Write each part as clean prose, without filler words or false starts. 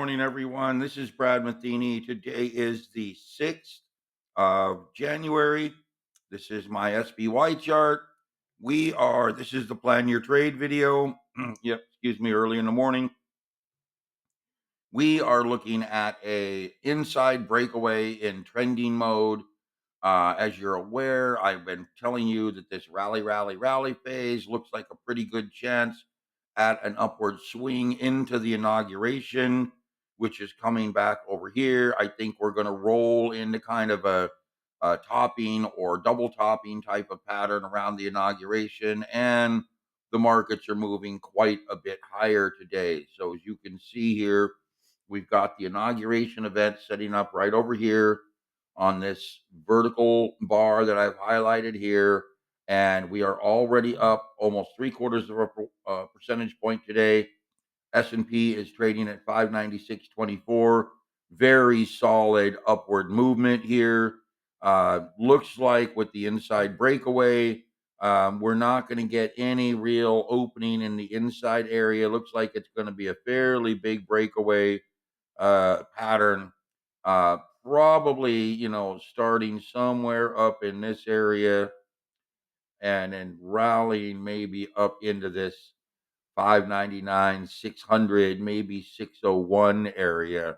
Morning, everyone. This is Brad Matheny. Today is the 6th of January. This is my SPY chart. This is the plan your trade video. Yep, excuse me, early in the morning. We are looking at a inside breakaway in trending mode. As you're aware, I've been telling you that this rally phase looks like a pretty good chance at an upward swing into the inauguration, which is coming back over here. I think we're going to roll into kind of a topping or double topping type of pattern around the inauguration, and the markets are moving quite a bit higher today. So as you can see here, we've got the inauguration event setting up right over here on this vertical bar that I've highlighted here. And we are already up almost 3/4 of a percentage point today. S&P is trading at 596.24. Very solid upward movement here. Looks like with the inside breakaway, we're not going to get any real opening in the inside area. Looks like it's going to be a fairly big breakaway pattern. Probably, starting somewhere up in this area and then rallying maybe up into this 599, 600, maybe 601 area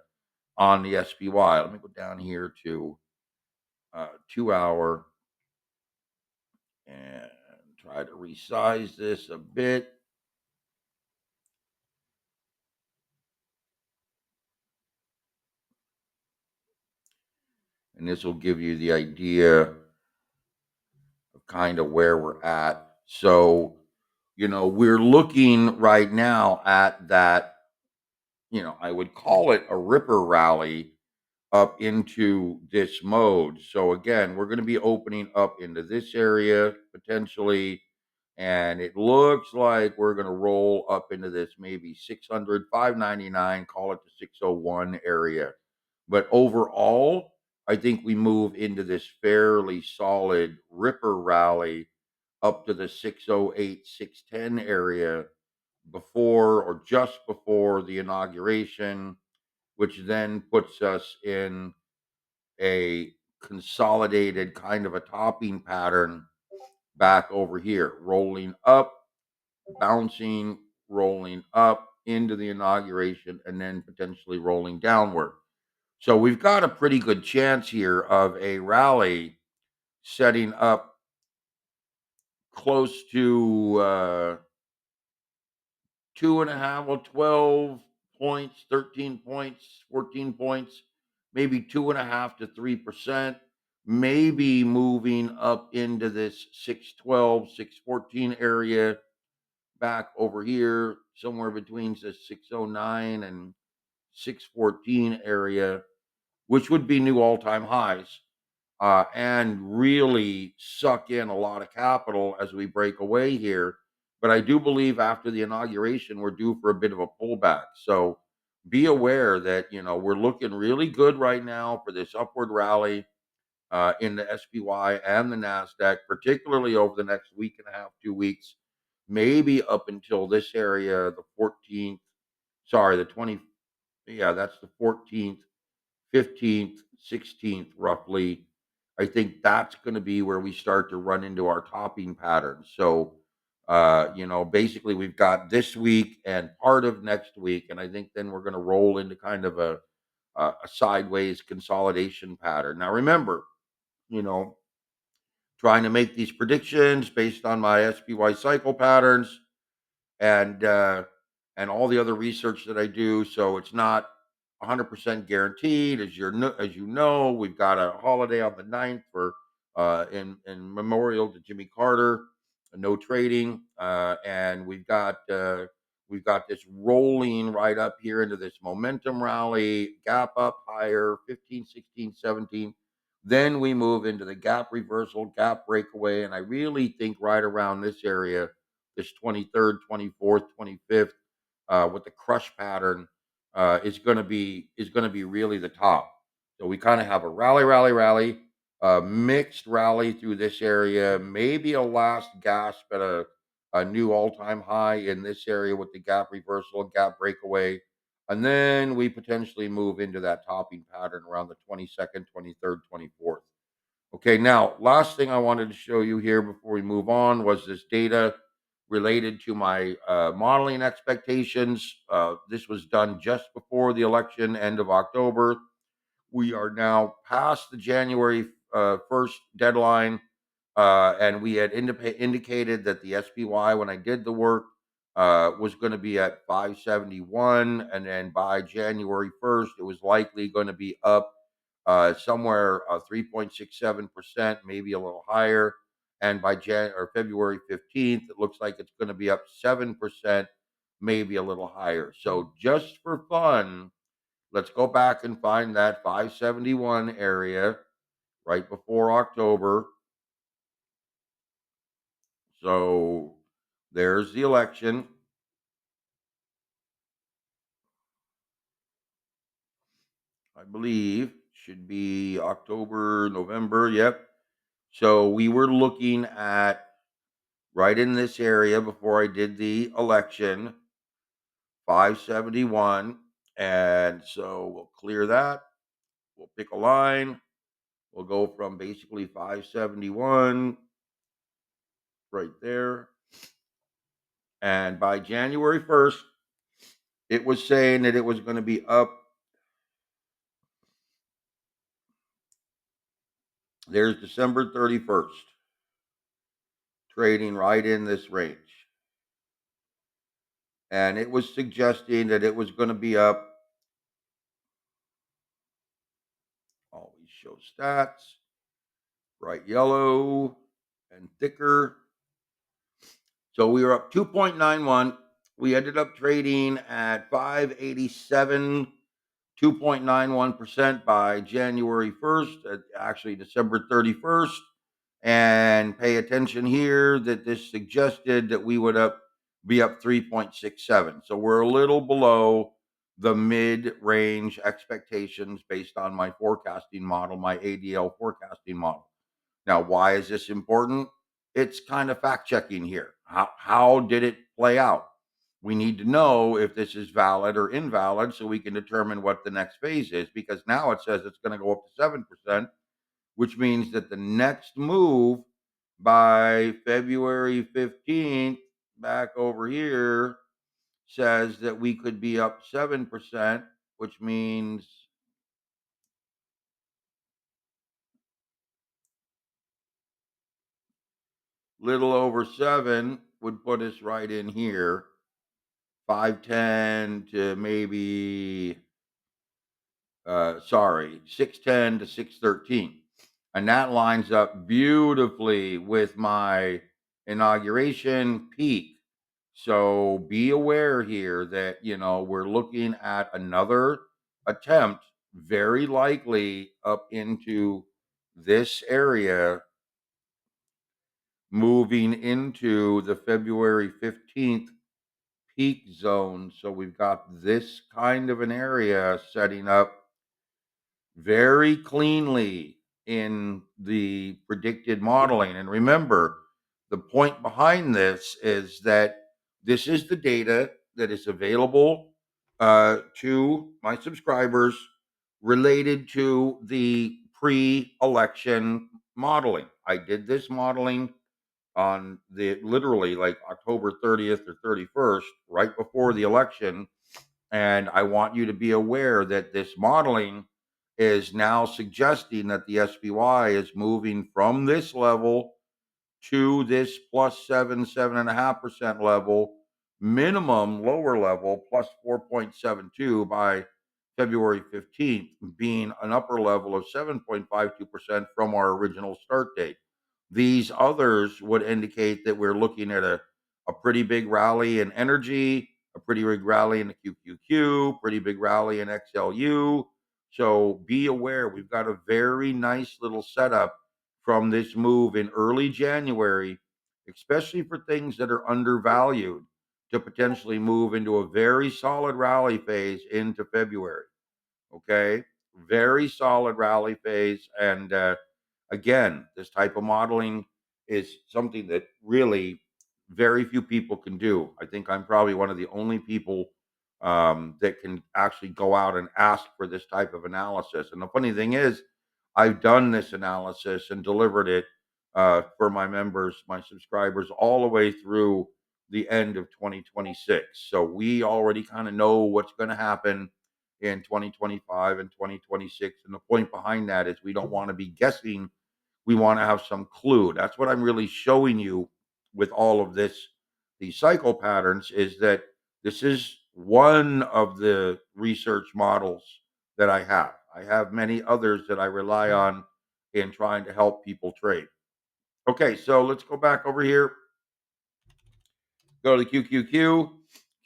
on the SPY. Let me go down here to 2 hour and try to resize this a bit. And this will give you the idea of kind of where we're at. So, we're looking right now at that, I would call it a ripper rally up into this mode. So again, we're going to be opening up into this area potentially, and it looks like we're going to roll up into this maybe 600, 599, call it the 601 area. But overall, I think we move into this fairly solid ripper rally up to the 608, 610 area before or just before the inauguration, which then puts us in a consolidated kind of a topping pattern back over here, rolling up, bouncing, rolling up into the inauguration, and then potentially rolling downward. So we've got a pretty good chance here of a rally setting up close to 2.5, well, 12 points, 13 points, 14 points, maybe 2.5 to 3%, maybe moving up into this 612, 614 area back over here, somewhere between the 609 and 614 area, which would be new all-time highs, and really suck in a lot of capital as we break away here. But I do believe after the inauguration, we're due for a bit of a pullback. So be aware that, we're looking really good right now for this upward rally in the SPY and the NASDAQ, particularly over the next week and a half, 2 weeks, maybe up until this area, the 14th, sorry, the 20, yeah, that's the 14th, 15th, 16th, roughly. I think that's going to be where we start to run into our topping pattern. So, basically we've got this week and part of next week, and I think then we're going to roll into kind of a sideways consolidation pattern. Now, remember, you know, trying to make these predictions based on my SPY cycle patterns and all the other research that I do. So it's not 100% guaranteed. As you know, we've got a holiday on the 9th for in memorial to Jimmy Carter, no trading, and we've got this rolling right up here into this momentum rally, gap up higher, 15, 16, 17. Then we move into the gap reversal, gap breakaway, and I really think right around this area, this 23rd, 24th, 25th, with the crush pattern, is going to be really the top. So we kind of have a rally, mixed rally through this area, maybe a last gasp at a new all-time high in this area with the gap reversal and gap breakaway, And then we potentially move into that topping pattern around the 22nd, 23rd, 24th. Okay, now, last thing I wanted to show you here before we move on was this data related to my modeling expectations. This was done just before the election, end of October. We are now past the January 1st deadline, and we had indicated that the SPY, when I did the work, was going to be at 571, and then by January 1st, it was likely going to be up somewhere 3.67%, maybe a little higher. And by February 15th, it looks like it's going to be up 7%, maybe a little higher. So just for fun, let's go back and find that 571 area right before October. So there's the election. I believe should be October, November. Yep. So we were looking at right in this area before I did the election, 571. And so we'll clear that. We'll pick a line. We'll go from basically 571 right there. And by January 1st, it was saying that it was going to be up. There's December 31st, trading right in this range. And it was suggesting that it was going to be up. Always show stats, bright yellow and thicker. So we were up 2.91. We ended up trading at 587, 2.91% by January 1st, actually December 31st. And pay attention here that this suggested that we would be up 3.67. So we're a little below the mid-range expectations based on my forecasting model, my ADL forecasting model. Now, why is this important? It's kind of fact checking here. How did it play out? We need to know if this is valid or invalid so we can determine what the next phase is, because now it says it's going to go up to 7%, which means that the next move by February 15th, back over here, says that we could be up 7%, which means little over 7 would put us right in here. 510 to maybe 610 to 613. And that lines up beautifully with my inauguration peak. So be aware here that, we're looking at another attempt, very likely up into this area, moving into the February 15th peak zone. So we've got this kind of an area setting up very cleanly in the predicted modeling. And remember, the point behind this is that this is the data that is available to my subscribers related to the pre-election modeling. I did this modeling on the literally like October 30th or 31st, right before the election. And I want you to be aware that this modeling is now suggesting that the SPY is moving from this level to this plus 7.5% level, minimum lower level plus 4.72 by February 15th, being an upper level of 7.52% from our original start date. These others would indicate that we're looking at a pretty big rally in energy, a pretty big rally in the QQQ, pretty big rally in XLU. So be aware, we've got a very nice little setup from this move in early January, especially for things that are undervalued, to potentially move into a very solid rally phase into February. Okay. Very solid rally phase. And again, this type of modeling is something that really very few people can do. I think I'm probably one of the only people that can actually go out and ask for this type of analysis. And the funny thing is, I've done this analysis and delivered it for my members, my subscribers, all the way through the end of 2026. So we already kind of know what's going to happen in 2025 and 2026. And the point behind that is we don't want to be guessing. We want to have some clue. That's what I'm really showing you with all of this, these cycle patterns, is that this is one of the research models that I have. I have many others that I rely on in trying to help people trade. Okay, so let's go back over here. Go to the QQQ.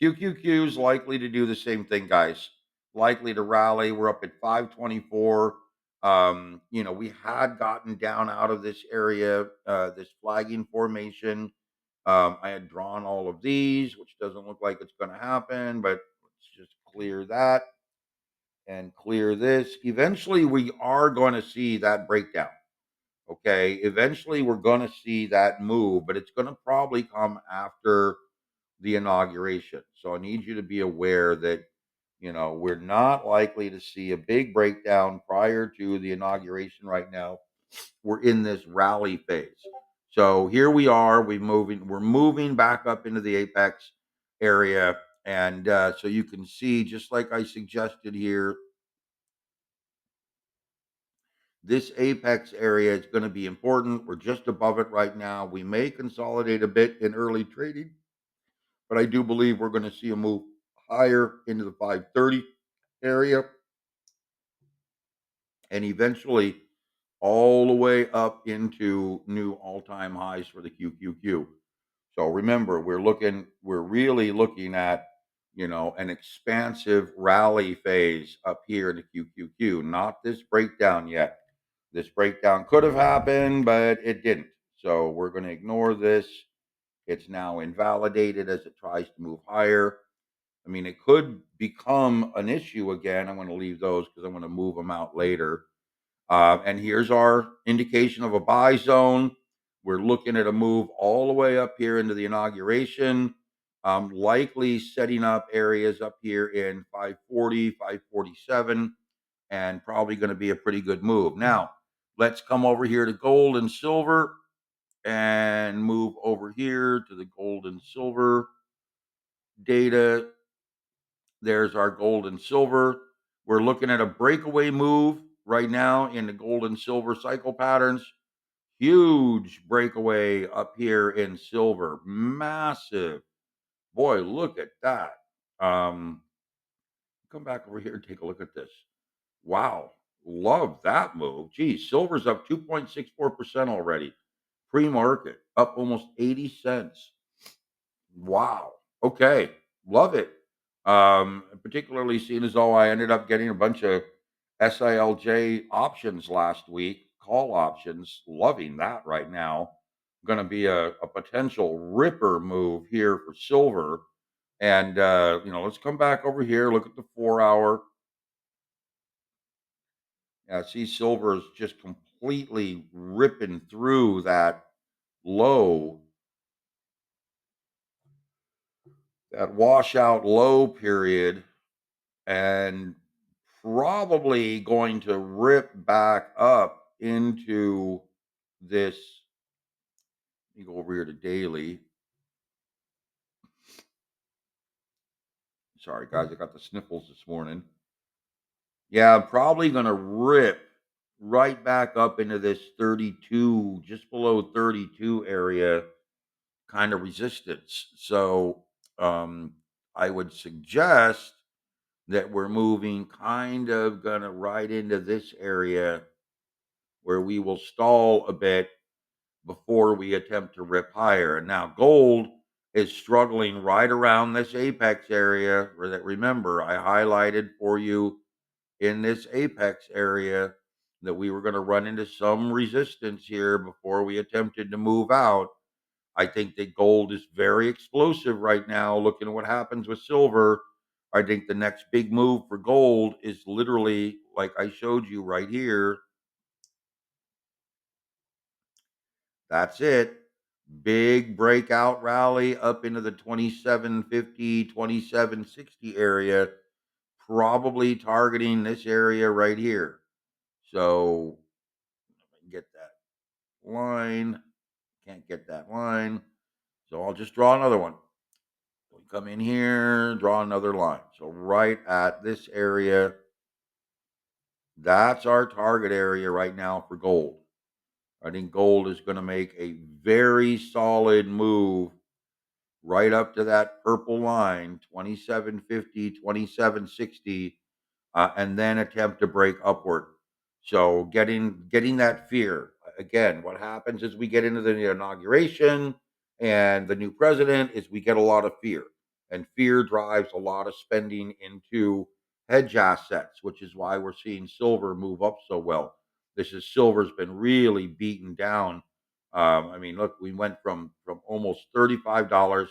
QQQ is likely to do the same thing, guys. Likely to rally. We're up at 524. We had gotten down out of this area, this flagging formation. I had drawn all of these, which doesn't look like it's going to happen, but let's just clear that and clear this. Eventually, we are going to see that breakdown. Okay. Eventually, we're going to see that move, but it's going to probably come after the inauguration. So I need you to be aware that, we're not likely to see a big breakdown prior to the inauguration right now. We're in this rally phase. So here we are. We're moving back up into the apex area. And so you can see, just like I suggested here, this apex area is going to be important. We're just above it right now. We may consolidate a bit in early trading, but I do believe we're going to see a move higher into the 530 area and eventually all the way up into new all-time highs for the QQQ. So remember, we're really looking at, an expansive rally phase up here in the QQQ, not this breakdown yet. This breakdown could have happened, but it didn't. So we're going to ignore this. It's now invalidated as it tries to move higher. I mean, it could become an issue again. I'm going to leave those because I'm going to move them out later. And here's our indication of a buy zone. We're looking at a move all the way up here into the inauguration, likely setting up areas up here in 540, 547, and probably going to be a pretty good move. Now, let's come over here to gold and silver and move over here to the gold and silver data. There's our gold and silver. We're looking at a breakaway move right now in the gold and silver cycle patterns. Huge breakaway up here in silver. Massive. Boy, look at that. Um, Come back over here and take a look at this. Wow. Love that move. Geez, silver's up 2.64% already. Pre-market up almost 80 cents. Wow. Okay. Love it. Particularly seeing as though I ended up getting a bunch of SILJ options last week, call options. Loving that right now. Going to be a potential ripper move here for silver. And, let's come back over here, look at the 4 hour. Yeah, see, silver is just completely ripping through that low, that washout low period, and probably going to rip back up into this. Let me go over here to daily. Sorry, guys, I got the sniffles this morning. Yeah, I'm probably going to rip right back up into this 32, just below 32 area kind of resistance. So I would suggest that we're moving kind of going to right into this area where we will stall a bit before we attempt to rip higher. And now gold is struggling right around this apex area where that, remember, I highlighted for you in this apex area that we were going to run into some resistance here before we attempted to move out. I think that gold is very explosive right now. Looking at what happens with silver, I think the next big move for gold is literally like I showed you right here. That's it. Big breakout rally up into the 2750, 2760 area, probably targeting this area right here. So get that line. Can't get that line. So I'll just draw another one. We come in here, draw another line. So right at this area, that's our target area right now for gold. I think gold is going to make a very solid move right up to that purple line, 2750, 2760, and then attempt to break upward. So getting that fear. Again, what happens is we get into the inauguration and the new president is we get a lot of fear. And fear drives a lot of spending into hedge assets, which is why we're seeing silver move up so well. This is silver's been really beaten down. I mean, look, we went from almost $35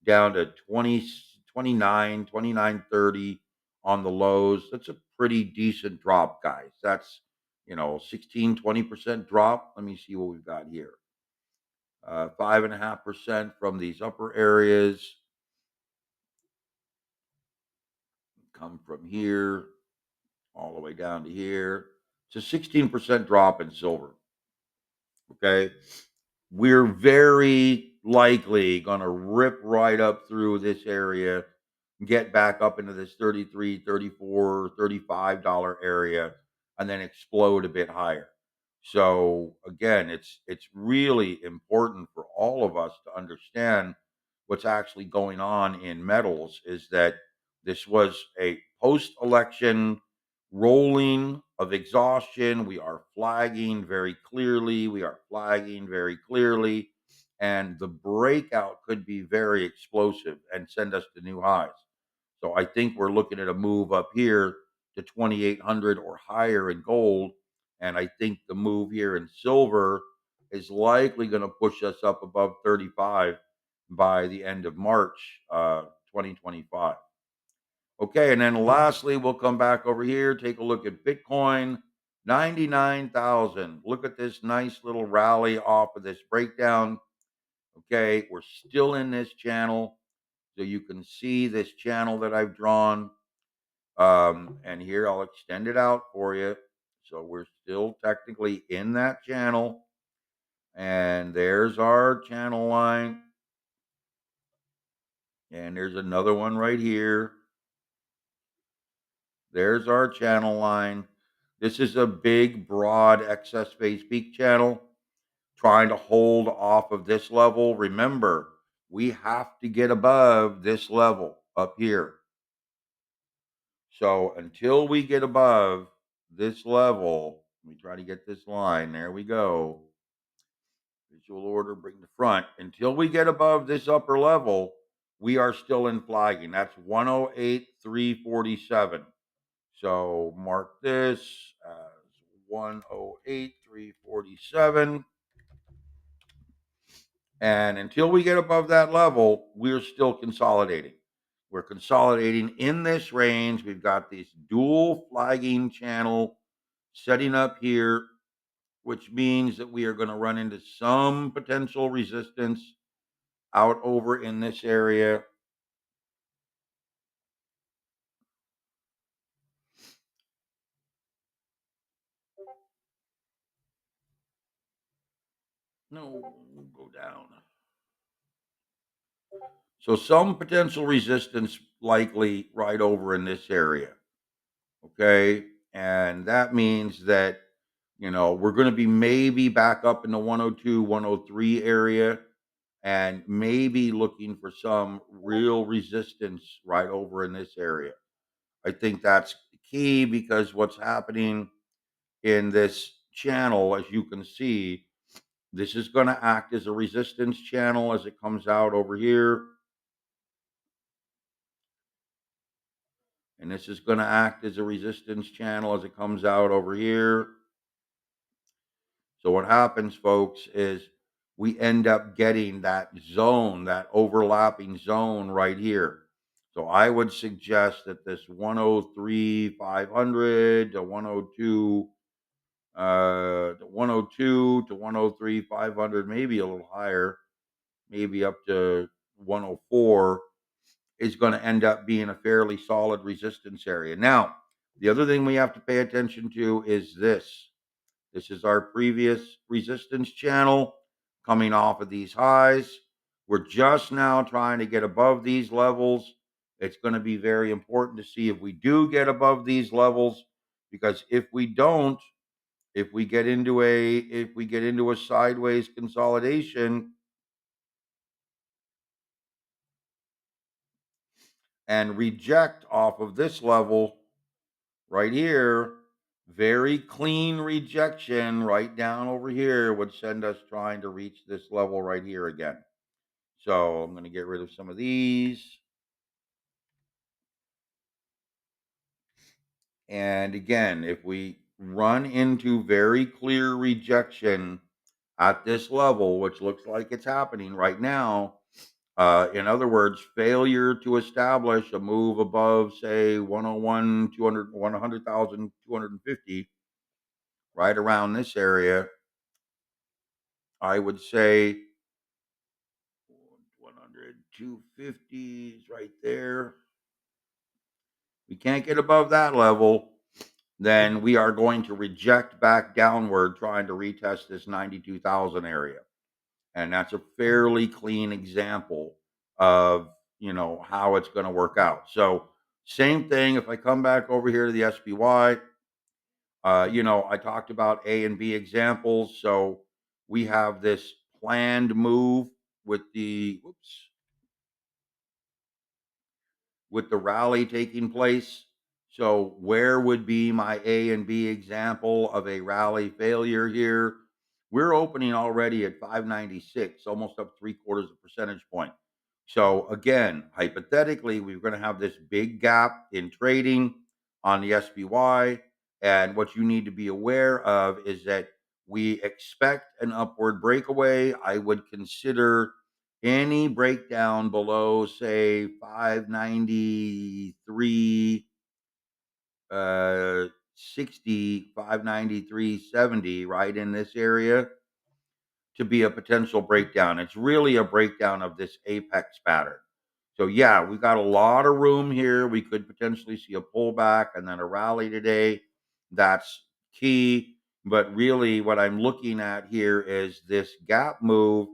down to 20, 29, 29.30 on the lows. That's a pretty decent drop, guys. That's, 16, 20% drop. Let me see what we've got here. 5.5% from these upper areas. Come from here all the way down to here. It's a 16% drop in silver. Okay. We're very likely going to rip right up through this area, get back up into this 33, 34, $35 area, and then explode a bit higher. So again, it's really important for all of us to understand what's actually going on in metals is that this was a post-election rolling of exhaustion. We are flagging very clearly. We are flagging very clearly. And the breakout could be very explosive and send us to new highs. So I think we're looking at a move up here to 2,800 or higher in gold. And I think the move here in silver is likely going to push us up above 35 by the end of March 2025. Okay, and then lastly, we'll come back over here, take a look at Bitcoin, 99,000. Look at this nice little rally off of this breakdown. Okay, we're still in this channel. So you can see this channel that I've drawn. And here I'll extend it out for you. So we're still technically in that channel. And there's our channel line. And there's another one right here. There's our channel line. This is a big, broad excess phase peak channel trying to hold off of this level. Remember, we have to get above this level up here. So until we get above this level, let me try to get this line. There we go. Visual order, bring the front. Until we get above this upper level, we are still in flagging. That's 108,347. So mark this as 108,347. And until we get above that level, we're still consolidating. We're consolidating in this range. We've got this dual flagging channel setting up here, which means that we are going to run into some potential resistance out over in this area. No, we'll go down. So some potential resistance likely right over in this area. Okay. And that means that, we're going to be maybe back up in the 102, 103 area and maybe looking for some real resistance right over in this area. I think that's key because what's happening in this channel, as you can see, this is going to act as a resistance channel as it comes out over here. And this is going to act as a resistance channel as it comes out over here. So what happens, folks, is we end up getting that zone, that overlapping zone right here. So I would suggest that this 103,500 to 102, to 103,500, maybe a little higher. maybe up to 104 is going to end up being a fairly solid resistance area. Now, the other thing we have to pay attention to is this. This is our previous resistance channel coming off of these highs. We're just now trying to get above these levels. It's going to be very important to see if we do get above these levels, because if we don't, if we get into a sideways consolidation and reject off of this level right here, very clean rejection right down over here would send us trying to reach this level right here again. So I'm going to get rid of some of these. And again, if we run into very clear rejection at this level, which looks like it's happening right now, in other words, failure to establish a move above, say, 101, 200, 100,250, right around this area, I would say 100, 250s right there. We can't get above that level, then we are going to reject back downward, trying to retest this 92,000 area. And that's a fairly clean example of, how it's going to work out. So same thing, if I come back over here to the SPY, I talked about A and B examples. So we have this planned move with the rally taking place. So where would be my A and B example of a rally failure here? We're opening already at 596, almost up 3/4 of a percentage point. So again, hypothetically, we're going to have this big gap in trading on the SPY. And what you need to be aware of is that we expect an upward breakaway. I would consider any breakdown below, say, 593 60, 593.70, right in this area, to be a potential breakdown. It's really a breakdown of this apex pattern. So yeah, we've got a lot of room here. We could potentially see a pullback and then a rally today. That's key. But really, what I'm looking at here is this gap move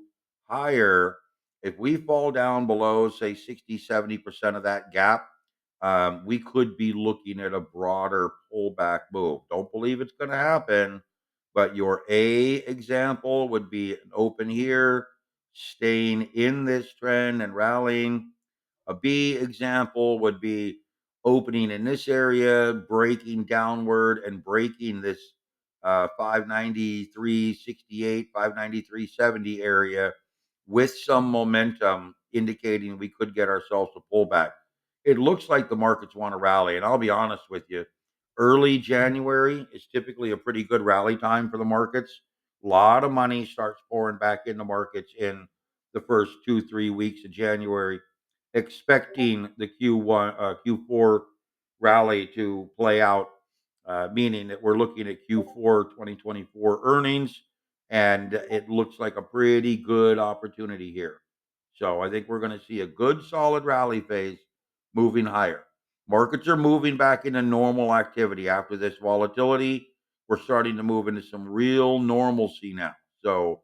higher. If we fall down below, say, 60, 70% of that gap, we could be looking at a broader pullback move. Don't believe it's going to happen, but your A example would be an open here, staying in this trend and rallying. A B example would be opening in this area, breaking downward and breaking this 593.68, 593.70 area with some momentum, indicating we could get ourselves a pullback. It looks like the markets want to rally, and I'll be honest with you, early January is typically a pretty good rally time for the markets. A lot of money starts pouring back into markets in the first 2-3 weeks of January, expecting the Q4 rally to play out, meaning that we're looking at Q4 2024 earnings, and it looks like a pretty good opportunity here. So I think we're going to see a good solid rally phase moving higher. Markets are moving back into normal activity after this volatility. We're starting to move into some real normalcy now. So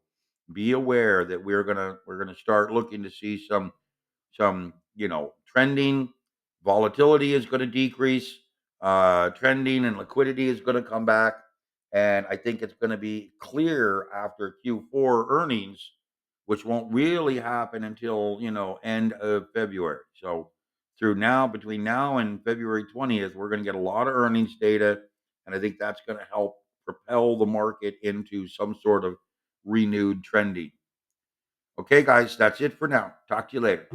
be aware that we're gonna start looking to see some trending. Volatility is going to decrease. Trending and liquidity is going to come back, and I think it's going to be clear after Q4 earnings, which won't really happen until end of February. So between now and February 20th, we're going to get a lot of earnings data, and I think that's going to help propel the market into some sort of renewed trending. Okay, guys, that's it for now. Talk to you later.